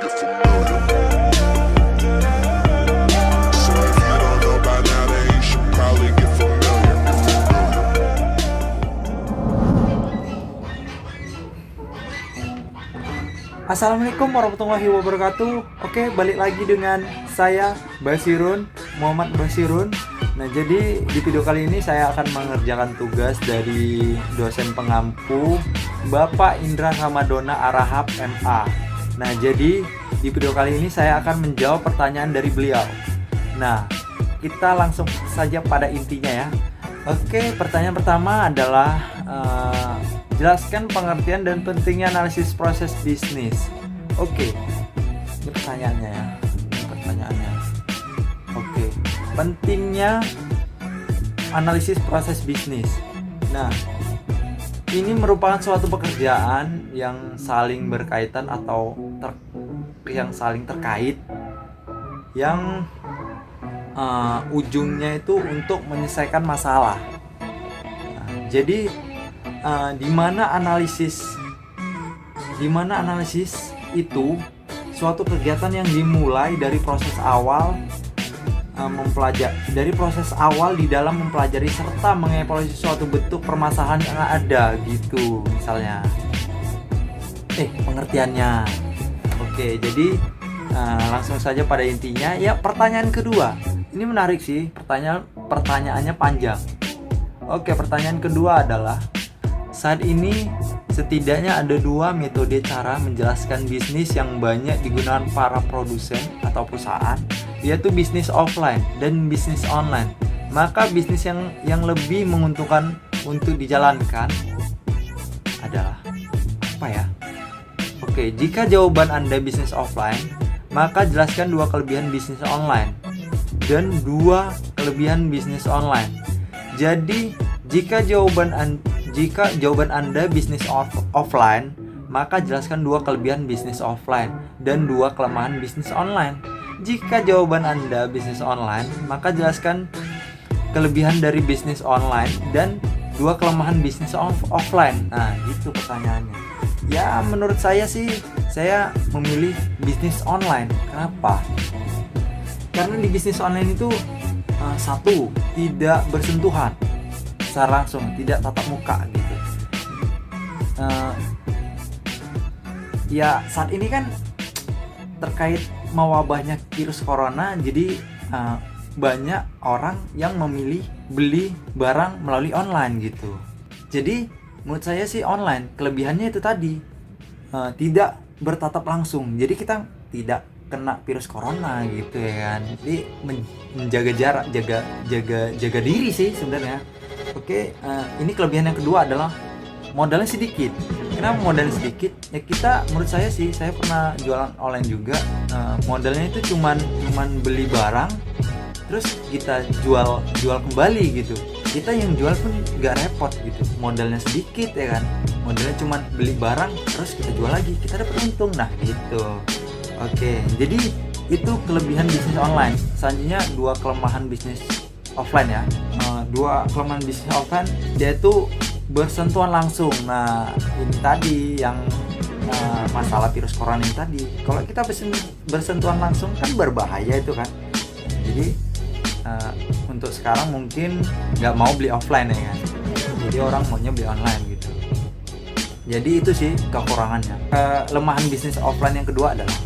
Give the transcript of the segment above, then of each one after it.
get familiar. So if you don't know by now, then you should probably get familiar. Assalamualaikum warahmatullahi wabarakatuh. Oke, balik lagi dengan saya Basirun, Muhammad Basirun. Nah, jadi di video kali ini saya akan mengerjakan tugas dari dosen pengampu Bapak Indra Ramadona Arahap MA. Nah, jadi di video kali ini saya akan menjawab pertanyaan dari beliau. Nah, kita langsung saja pada intinya ya. Oke, pertanyaan pertama adalah jelaskan pengertian dan pentingnya analisis proses bisnis. Oke, ini pertanyaannya ya. Oke, pentingnya analisis proses bisnis. Nah, ini merupakan suatu pekerjaan yang saling berkaitan atau yang saling terkait, yang ujungnya itu untuk menyelesaikan masalah. Nah, jadi di mana analisis itu suatu kegiatan yang dimulai dari proses awal di dalam mempelajari serta mengevaluasi suatu bentuk permasalahan yang ada gitu misalnya. Pengertiannya. Oke, jadi langsung saja pada intinya ya. Pertanyaan kedua ini menarik sih, pertanyaannya panjang. Oke, pertanyaan kedua adalah, saat ini setidaknya ada dua metode cara menjelaskan bisnis yang banyak digunakan para produsen atau perusahaan, yaitu bisnis offline dan bisnis online. Maka bisnis yang lebih menguntungkan untuk dijalankan adalah apa ya? Oke, jika jawaban Anda bisnis offline, maka jelaskan dua kelebihan bisnis online dan dua kelebihan bisnis online. Jadi, jika jawaban Anda bisnis offline, maka jelaskan dua kelebihan bisnis offline dan dua kelemahan bisnis online. Jika jawaban Anda bisnis online, maka jelaskan kelebihan dari bisnis online dan dua kelemahan bisnis offline. Nah, gitu pertanyaannya. Ya, menurut saya sih, saya memilih bisnis online. Kenapa? Karena di bisnis online itu satu, tidak bersentuhan secara langsung, tidak tatap muka gitu. Ya, saat ini kan terkait mewabahnya virus corona, jadi banyak orang yang memilih beli barang melalui online gitu. Jadi menurut saya sih online, kelebihannya itu tadi tidak bertatap langsung, jadi kita tidak kena virus corona gitu ya kan. Jadi menjaga jarak, jaga diri sih sebenarnya. Oke, ini kelebihan yang kedua adalah modalnya sedikit. Kenapa modalnya sedikit? Ya kita, menurut saya sih, saya pernah jualan online juga. Modalnya itu cuman beli barang, terus kita jual kembali gitu. Kita yang jual pun nggak repot gitu. Modalnya sedikit ya kan. Modalnya cuman beli barang, terus kita jual lagi, kita dapat untung. Nah gitu. Oke, jadi itu kelebihan bisnis online. Selanjutnya dua kelemahan bisnis offline ya. Dua kelemahan bisnis offline, dia itu bersentuhan langsung. Nah, ini tadi yang masalah virus corona ini tadi. Kalau kita bersentuhan langsung kan berbahaya itu kan. Jadi untuk sekarang mungkin nggak mau beli offline ya kan. Jadi orang maunya beli online gitu. Jadi itu sih kekurangannya. Kelemahan bisnis offline yang kedua adalah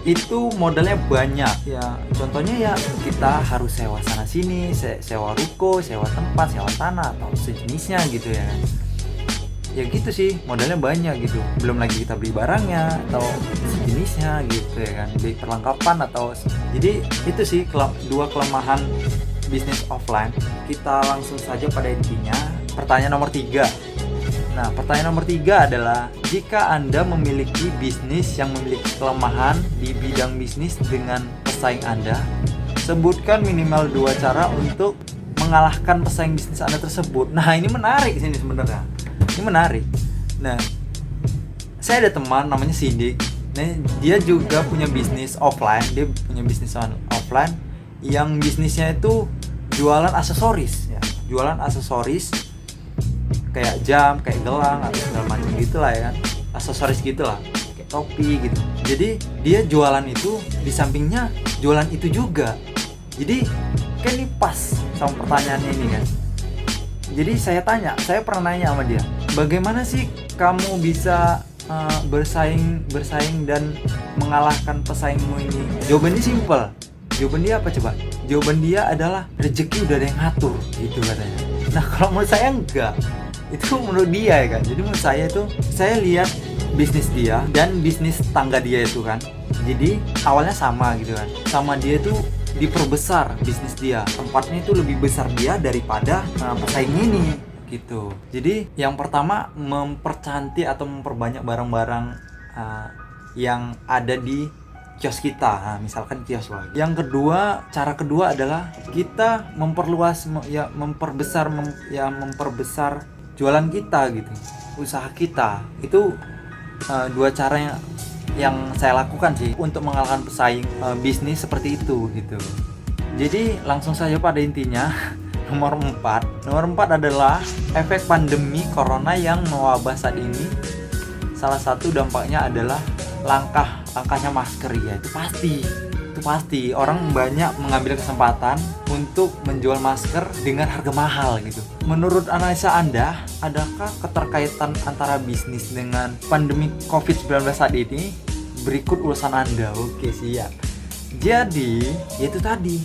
itu modalnya banyak ya. Contohnya ya kita harus sewa sana sini, sewa ruko, sewa tempat, sewa tanah atau sejenisnya gitu ya. Ya gitu sih, modalnya banyak gitu. Belum lagi kita beli barangnya atau sejenisnya gitu ya kan, beli perlengkapan atau. Jadi itu sih dua kelemahan bisnis offline. Kita langsung saja pada intinya. Pertanyaan nomor 3. Nah, pertanyaan nomor 3 adalah, jika Anda memiliki bisnis yang memiliki kelemahan di bidang bisnis dengan pesaing Anda, sebutkan minimal 2 cara untuk mengalahkan pesaing bisnis Anda tersebut. Nah, ini menarik sini sebenarnya. Ini menarik. Nah, saya ada teman namanya Sidik. Nah, dia juga punya bisnis offline, yang bisnisnya itu jualan aksesoris ya. Jualan aksesoris kayak jam, kayak gelang atau segala macam gitulah ya kan, aksesoris gitulah, pakai topi gitu. Jadi dia jualan itu di sampingnya jualan itu juga. Jadi kan ini pas sama pertanyaannya ini kan. Jadi saya pernah nanya sama dia, bagaimana sih kamu bisa bersaing dan mengalahkan pesaingmu ini? Jawabannya simpel. Jawaban dia apa coba? Jawaban dia adalah rezeki udah ada yang ngatur gitu katanya. Nah kalau menurut saya enggak. Itu menurut dia ya kan. Jadi menurut saya itu, saya lihat bisnis dia dan bisnis tangga dia itu kan. Jadi awalnya sama gitu kan. Sama dia itu diperbesar bisnis dia. Tempatnya itu lebih besar dia daripada pesaing ini gitu. Jadi yang pertama mempercantik atau memperbanyak barang-barang yang ada di kios kita. Nah, misalkan kios lagi. Yang kedua, cara kedua adalah kita memperluas memperbesar jualan kita gitu. Usaha kita. Itu dua cara yang saya lakukan sih untuk mengalahkan pesaing bisnis seperti itu gitu. Jadi langsung saja pada intinya. Nomor 4 adalah efek pandemi corona yang mewabah saat ini. Salah satu dampaknya adalah langkahnya masker ya. Itu pasti orang banyak mengambil kesempatan untuk menjual masker dengan harga mahal gitu. Menurut analisa Anda, adakah keterkaitan antara bisnis dengan pandemi COVID-19 saat ini? Berikut ulasan Anda. Oke, siap. Jadi, itu tadi,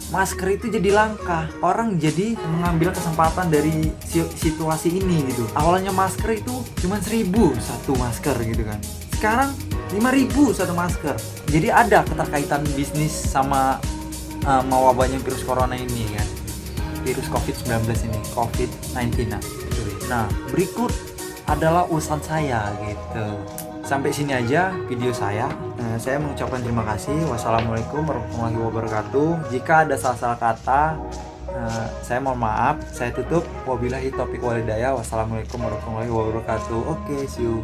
masker itu jadi langka. Orang jadi mengambil kesempatan dari situasi ini gitu. Awalnya masker itu cuma 1.000 satu masker gitu kan. Sekarang 5.000 satu masker. Jadi ada keterkaitan bisnis sama mewabahnya virus corona ini kan. Virus COVID-19 ini, COVID-19 Nah, berikut adalah urusan saya gitu. Sampai sini aja video saya. Saya mengucapkan terima kasih. Wassalamualaikum warahmatullahi wabarakatuh. Jika ada salah-salah kata, saya mohon maaf. Saya tutup. Wabillahi taufiq walhidayah. Wassalamualaikum warahmatullahi wabarakatuh. Oke, see you.